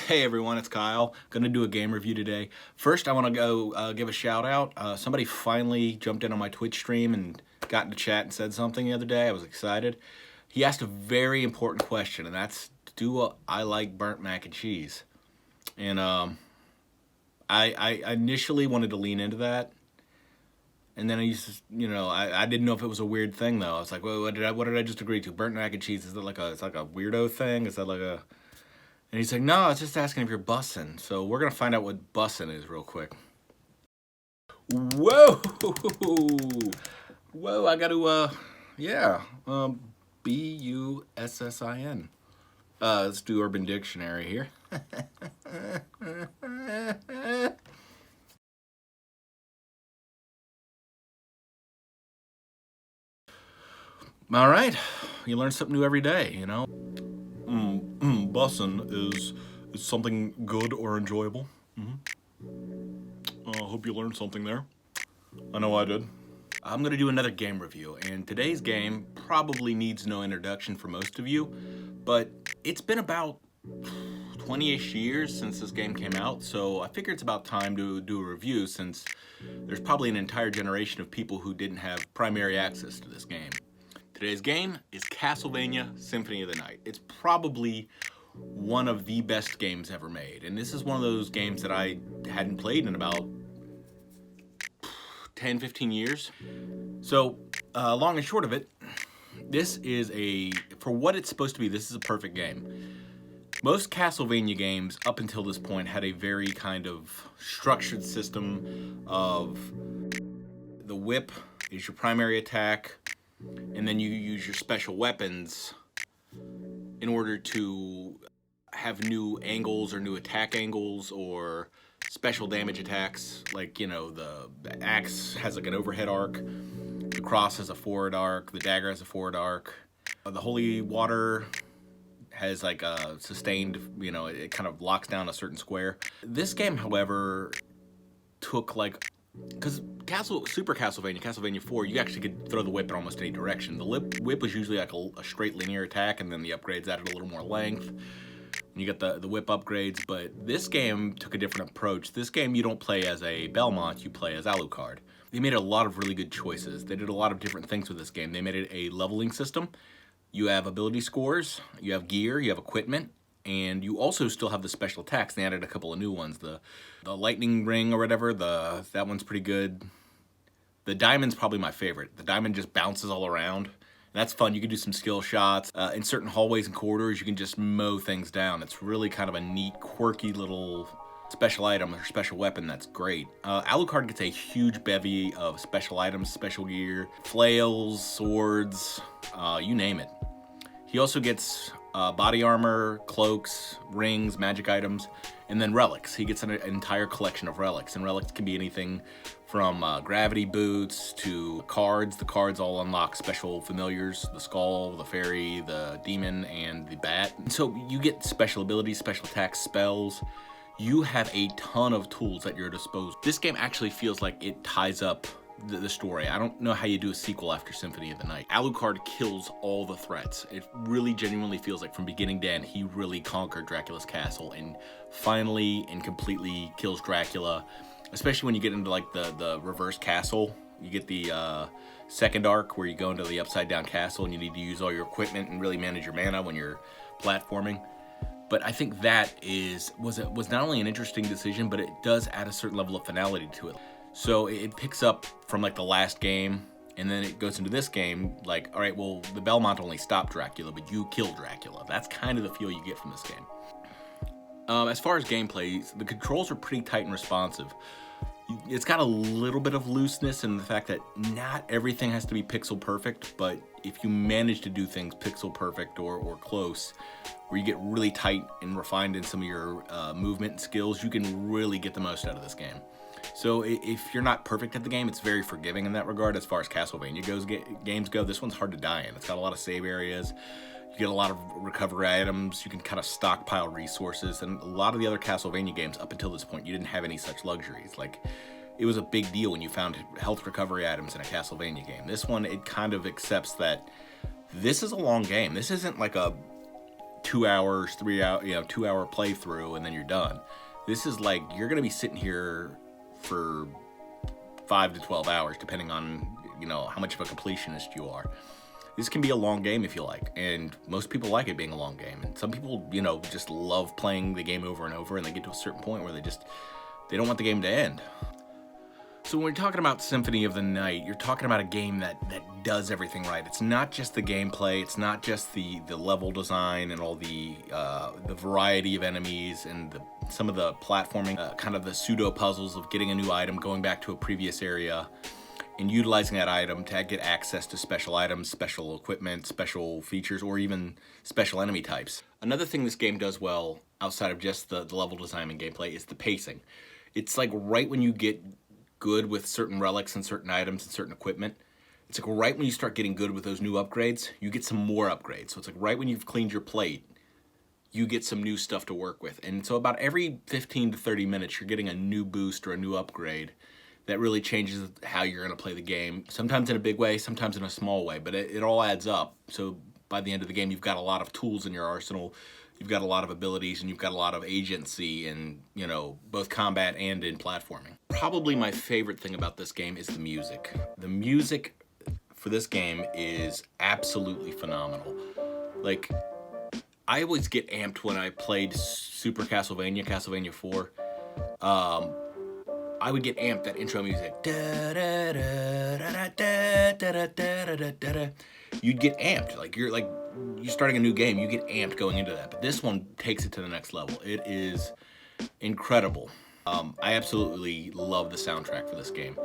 Hey everyone, it's Kyle. Gonna do a game review today. First, I want to go give a shout out. Somebody finally jumped in on my Twitch stream and got into chat and said something the other day. I was excited. He asked a very important question, and that's, do I like burnt mac and cheese? And I initially wanted to lean into that, and then I used to, I didn't know if it was a weird thing though. I was like, well, what did I just agree to? Burnt mac and cheese, is that like it's like a weirdo thing? Is that like a... And he's like, no, I was just asking if you're bussin'. So we're going to find out what bussin' is real quick. Whoa! Whoa, I got to, B-U-S-S-I-N. Let's do Urban Dictionary here. All right, you learn something new every day, you know? Bussin' is something good or enjoyable. Hope you learned something there. I know I did. I'm gonna do another game review, and today's game probably needs no introduction for most of you, but it's been about 20-ish years since this game came out, so I figure it's about time to do a review since there's probably an entire generation of people who didn't have primary access to this game. Today's game is Castlevania Symphony of the Night. It's probably one of the best games ever made, and this is one of those games that I hadn't played in about 10-15 years. So long and short of it, this is for what it's supposed to be, this is a perfect game. Most Castlevania games up until this point had a very kind of structured system of the whip is your primary attack, and then you use your special weapons in order to have new angles or new attack angles or special damage attacks. Like, the axe has like an overhead arc, the cross has a forward arc, the dagger has a forward arc, the holy water has like a sustained, it kind of locks down a certain square. This game, however, took like, because Super Castlevania 4, you actually could throw the whip in almost any direction. The whip was usually like a straight linear attack, and then the upgrades added a little more length. And you get the whip upgrades, but this game took a different approach. This game, you don't play as a Belmont, you play as Alucard. They made a lot of really good choices. They did a lot of different things with this game. They made it a leveling system. You have ability scores, you have gear, you have equipment, and you also still have the special attacks. They added a couple of new ones. The lightning ring or whatever, that one's pretty good. The diamond's probably my favorite. The diamond just bounces all around. And that's fun. You can do some skill shots. In certain hallways and corridors, you can just mow things down. It's really kind of a neat, quirky little special item or special weapon that's great. Alucard gets a huge bevy of special items, special gear, flails, swords, you name it. He also gets body armor, cloaks, rings, magic items, and then relics. He gets an entire collection of relics, and relics can be anything from gravity boots to cards. The cards all unlock special familiars: the skull, the fairy, the demon, and the bat. And so you get special abilities, special attacks, spells. You have a ton of tools at your disposal. This game actually feels like it ties up the story. I don't know how you do a sequel after Symphony of the Night. Alucard kills all the threats. It really genuinely feels like from beginning to end, he really conquered Dracula's castle and finally and completely kills Dracula, especially when you get into like the reverse castle. You get the second arc where you go into the upside down castle and you need to use all your equipment and really manage your mana when you're platforming. But I think that was not only an interesting decision, but it does add a certain level of finality to it. So it picks up from like the last game, and then it goes into this game like, all right, well, the Belmont only stopped Dracula, but you killed Dracula. That's kind of the feel you get from this game. As far as gameplay, the controls are pretty tight and responsive. It's got a little bit of looseness in the fact that not everything has to be pixel perfect, but if you manage to do things pixel perfect or close, where you get really tight and refined in some of your movement and skills, you can really get the most out of this game. So if you're not perfect at the game, it's very forgiving in that regard. As far as Castlevania games go, this one's hard to die in. It's got a lot of save areas. You get a lot of recovery items. You can kind of stockpile resources. And a lot of the other Castlevania games, up until this point, you didn't have any such luxuries. Like, it was a big deal when you found health recovery items in a Castlevania game. This one, it kind of accepts that this is a long game. This isn't like a 2 hours, 3 hour, 2 hour playthrough and then you're done. This is like, you're going to be sitting here for 5 to 12 hours, depending on, how much of a completionist you are. This can be a long game if you like, and most people like it being a long game. And some people, just love playing the game over and over, and they get to a certain point where they don't want the game to end. So when we're talking about Symphony of the Night, you're talking about a game that does everything right. It's not just the gameplay, it's not just the level design and all the variety of enemies and some of the platforming, kind of the pseudo puzzles of getting a new item, going back to a previous area, and utilizing that item to get access to special items, special equipment, special features, or even special enemy types. Another thing this game does well, outside of just the level design and gameplay, is the pacing. It's like right when you get good with certain relics and certain items and certain equipment, it's like right when you start getting good with those new upgrades, you get some more upgrades. So it's like right when you've cleaned your plate, you get some new stuff to work with. And so about every 15 to 30 minutes, you're getting a new boost or a new upgrade that really changes how you're going to play the game. Sometimes in a big way, sometimes in a small way, but it all adds up. So by the end of the game, you've got a lot of tools in your arsenal, you've got a lot of abilities, and you've got a lot of agency in, both combat and in platforming. Probably my favorite thing about this game is the music. The music for this game is absolutely phenomenal. Like, I always get amped when I played Super Castlevania 4. I would get amped, that intro music. You'd get amped. Like, you're starting a new game, you get amped going into that. But this one takes it to the next level. It is incredible. I absolutely love the soundtrack for this game.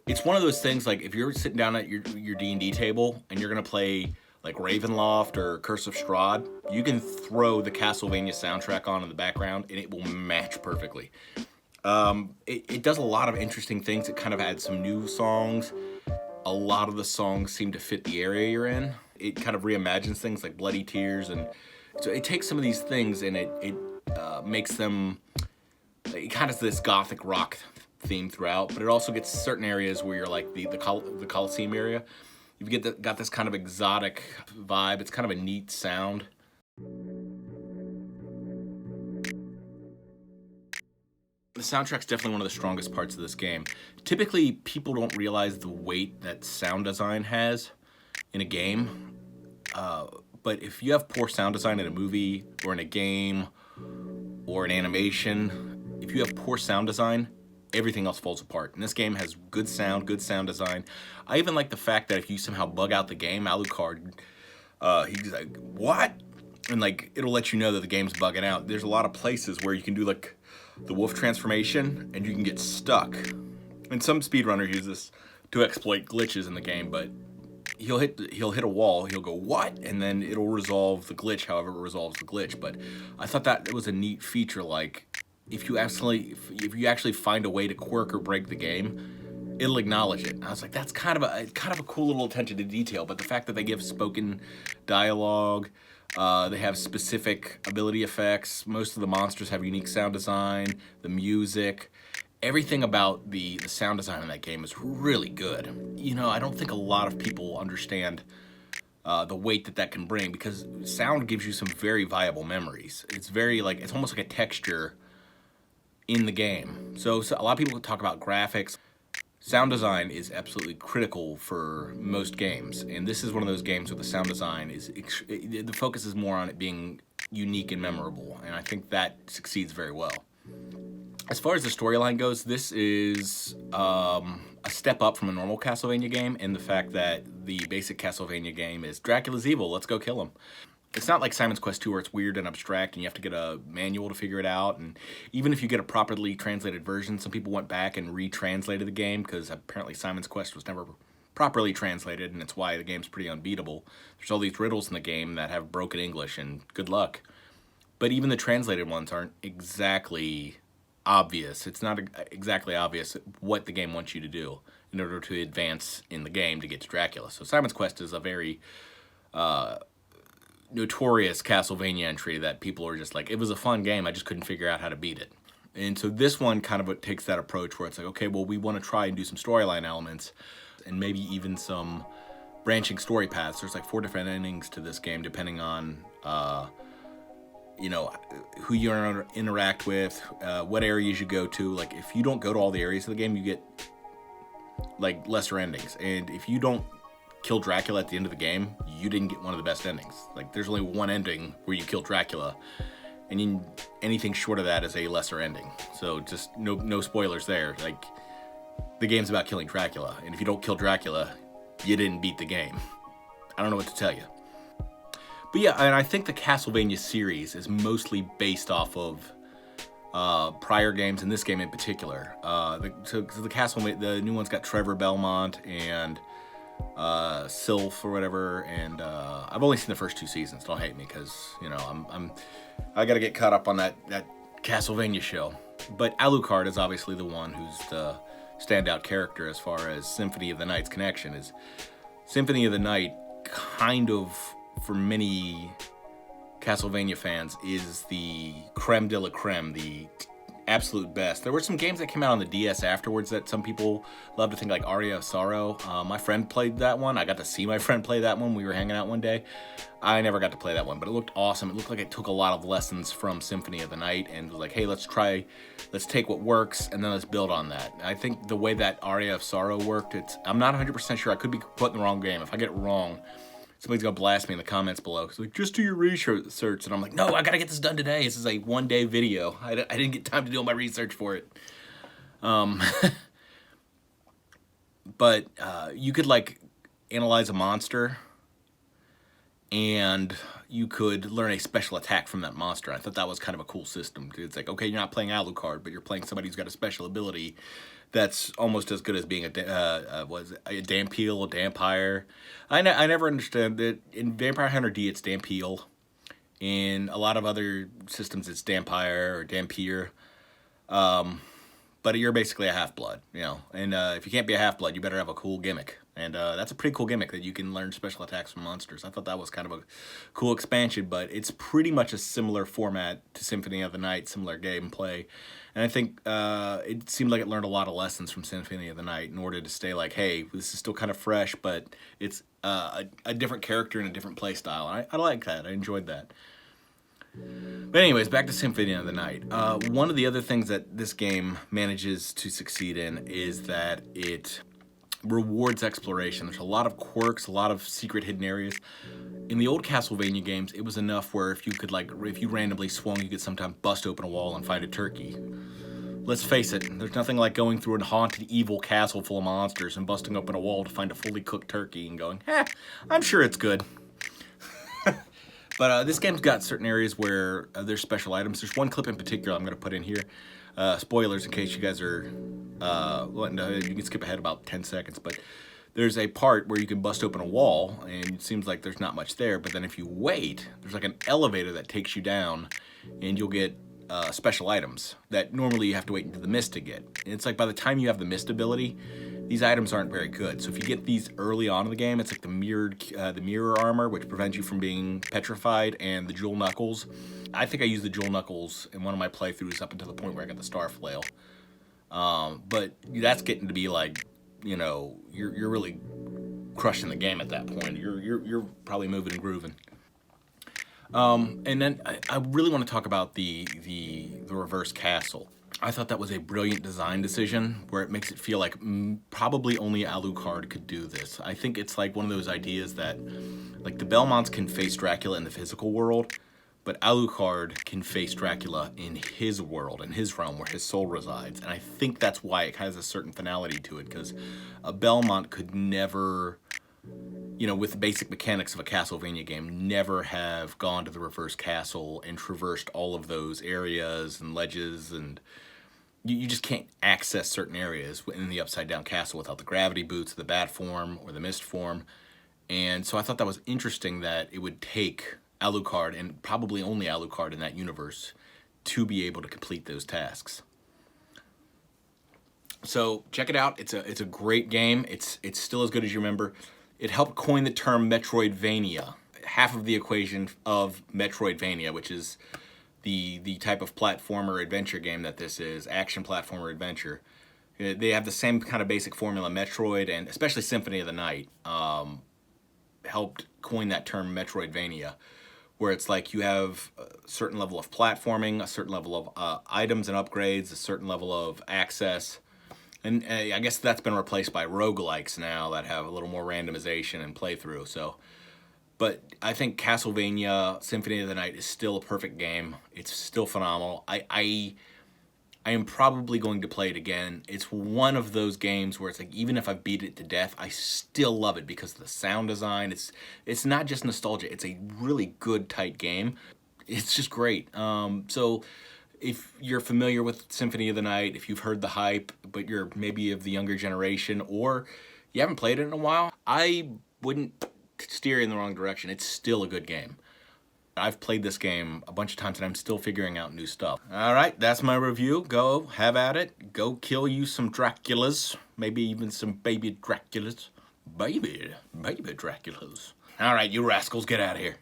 It's one of those things, like, if you're sitting down at your D&D table and you're going to play like Ravenloft or Curse of Strahd, you can throw the Castlevania soundtrack on in the background and it will match perfectly. It does a lot of interesting things. It kind of adds some new songs. A lot of the songs seem to fit the area you're in. It kind of reimagines things like Bloody Tears, and so it takes some of these things and it makes them. It kind of has this gothic rock theme throughout, but it also gets certain areas where you're like the Coliseum area. You've got this kind of exotic vibe. It's kind of a neat sound. The soundtrack's definitely one of the strongest parts of this game. Typically, people don't realize the weight that sound design has in a game. But if you have poor sound design in a movie or in a game or an animation, if you have poor sound design, everything else falls apart. And this game has good sound design. I even like the fact that if you somehow bug out the game, Alucard, he's like, what? And like, it'll let you know that the game's bugging out. There's a lot of places where you can do like the wolf transformation and you can get stuck. And some speedrunners use this to exploit glitches in the game, but he'll hit a wall, he'll go, what? And then it'll resolve the glitch however it resolves the glitch. But I thought that was a neat feature, like, if you actually find a way to quirk or break the game, it'll acknowledge it. And I was like, that's kind of a cool little attention to detail. But the fact that they give spoken dialogue, they have specific ability effects, most of the monsters have unique sound design, the music, everything about the sound design in that game is really good. I don't think a lot of people understand the weight that can bring, because sound gives you some very viable memories. It's it's almost like a texture in the game. So a lot of people talk about graphics. Sound design is absolutely critical for most games, and this is one of those games where the sound design the focus is more on it being unique and memorable, and I think that succeeds very well. As far as the storyline goes, this is a step up from a normal Castlevania game in the fact that the basic Castlevania game is Dracula's evil, let's go kill him. It's not like Simon's Quest 2 where it's weird and abstract and you have to get a manual to figure it out. And even if you get a properly translated version, some people went back and retranslated the game because apparently Simon's Quest was never properly translated, and it's why the game's pretty unbeatable. There's all these riddles in the game that have broken English, and good luck. But even the translated ones aren't exactly obvious. It's not exactly obvious what the game wants you to do in order to advance in the game to get to Dracula. So Simon's Quest is a very notorious Castlevania entry that people are just like, it was a fun game, I just couldn't figure out how to beat it. And so this one kind of takes that approach where it's like, okay, well, we want to try and do some storyline elements and maybe even some branching story paths. There's like 4 different endings to this game depending on you know, who you interact with, what areas you go to. Like, if you don't go to all the areas of the game, you get like lesser endings. And if you don't kill Dracula at the end of the game, you didn't get one of the best endings. Like, there's only one ending where you kill Dracula, and anything short of that is a lesser ending. So just no spoilers there. Like, the game's about killing Dracula, and if you don't kill Dracula, you didn't beat the game. I don't know what to tell you. But yeah, and I think the Castlevania series is mostly based off of prior games, and this game in particular. The Castlevania, the new one's got Trevor Belmont and Sylph or whatever, and I've only seen the first 2 seasons. Don't hate me, because you know I got to get caught up on that Castlevania show. But Alucard is obviously the one who's the standout character as far as Symphony of the Night's connection is. Symphony of the Night, kind of, for many Castlevania fans, is the creme de la creme, the absolute best. There were some games that came out on the DS afterwards that some people love to think, like Aria of Sorrow. My friend played that one. I got to see my friend play that one. We were hanging out one day. I never got to play that one, but it looked awesome. It looked like it took a lot of lessons from Symphony of the Night and was like, hey, let's take what works and then let's build on that. I think the way that Aria of Sorrow worked, I'm not 100% sure. I could be put in the wrong game. If I get it wrong, somebody's going to blast me in the comments below. It's like, just do your research. And I'm like, no, I got to get this done today. This is a one-day video. I didn't get time to do all my research for it. But you could, like, analyze a monster, and you could learn a special attack from that monster. I thought that was kind of a cool system. It's like, okay, you're not playing Alucard, but you're playing somebody who's got a special ability that's almost as good as being a Dampeel, a Dampire. I never understood that. In Vampire Hunter D, it's Dampeel. In a lot of other systems, it's Dampire or Dampier. But you're basically a half-blood, you know. And if you can't be a half-blood, you better have a cool gimmick. And that's a pretty cool gimmick, that you can learn special attacks from monsters. I thought that was kind of a cool expansion, but it's pretty much a similar format to Symphony of the Night, similar gameplay. And I think it seemed like it learned a lot of lessons from Symphony of the Night in order to stay like, hey, this is still kind of fresh, but it's a different character and a different play style. And I like that. I enjoyed that. But anyways, back to Symphony of the Night. One of the other things that this game manages to succeed in is that it rewards exploration. There's a lot of quirks, a lot of secret hidden areas. In the old Castlevania games, it was enough where if you randomly swung, you could sometimes bust open a wall and find a turkey. Let's face it, there's nothing like going through a haunted, evil castle full of monsters and busting open a wall to find a fully cooked turkey and going, I'm sure it's good. But this game's got certain areas where there's special items. There's one clip in particular I'm going to put in here. Spoilers in case you guys are wanting to, you can skip ahead about 10 seconds. But there's a part where you can bust open a wall, and it seems like there's not much there. But then if you wait, there's like an elevator that takes you down, and you'll get special items that normally you have to wait into the mist to get. And it's like by the time you have the mist ability, these items aren't very good. So if you get these early on in the game, it's like the mirror armor, which prevents you from being petrified, and the jewel knuckles. I think I used the jewel knuckles in one of my playthroughs up until the point where I got the star flail. But that's getting to be like, you know, you're really crushing the game at that point. You're probably moving and grooving. And then I really want to talk about the reverse castle. I thought that was a brilliant design decision where it makes it feel like probably only Alucard could do this. I think it's like one of those ideas that, like, the Belmonts can face Dracula in the physical world, but Alucard can face Dracula in his world, in his realm where his soul resides. And I think that's why it has a certain finality to it, because a Belmont could never, with the basic mechanics of a Castlevania game, never have gone to the reverse castle and traversed all of those areas and ledges, and you just can't access certain areas in the Upside Down Castle without the gravity boots, the bat form, or the mist form. And so I thought that was interesting that it would take Alucard, and probably only Alucard in that universe, to be able to complete those tasks. So check it out. It's a great game. It's still as good as you remember. It helped coin the term Metroidvania, half of the equation of Metroidvania, which is the type of platformer adventure game that this is, action platformer adventure. They have the same kind of basic formula. Metroid, and especially Symphony of the Night, helped coin that term Metroidvania, where it's like you have a certain level of platforming, a certain level of items and upgrades, a certain level of access. And I guess that's been replaced by roguelikes now that have a little more randomization and playthrough. So, but I think Castlevania Symphony of the Night is still a perfect game. It's still phenomenal. I am probably going to play it again. It's one of those games where it's like, even if I beat it to death, I still love it because of the sound design. It's not just nostalgia. It's a really good, tight game. It's just great. So if you're familiar with Symphony of the Night, if you've heard the hype, but you're maybe of the younger generation, or you haven't played it in a while, I wouldn't steer you in the wrong direction. It's still a good game. I've played this game a bunch of times and I'm still figuring out new stuff. All right, that's my review. Go have at it. Go kill you some Draculas. Maybe even some baby Draculas. Baby Draculas. All right, you rascals, get out of here.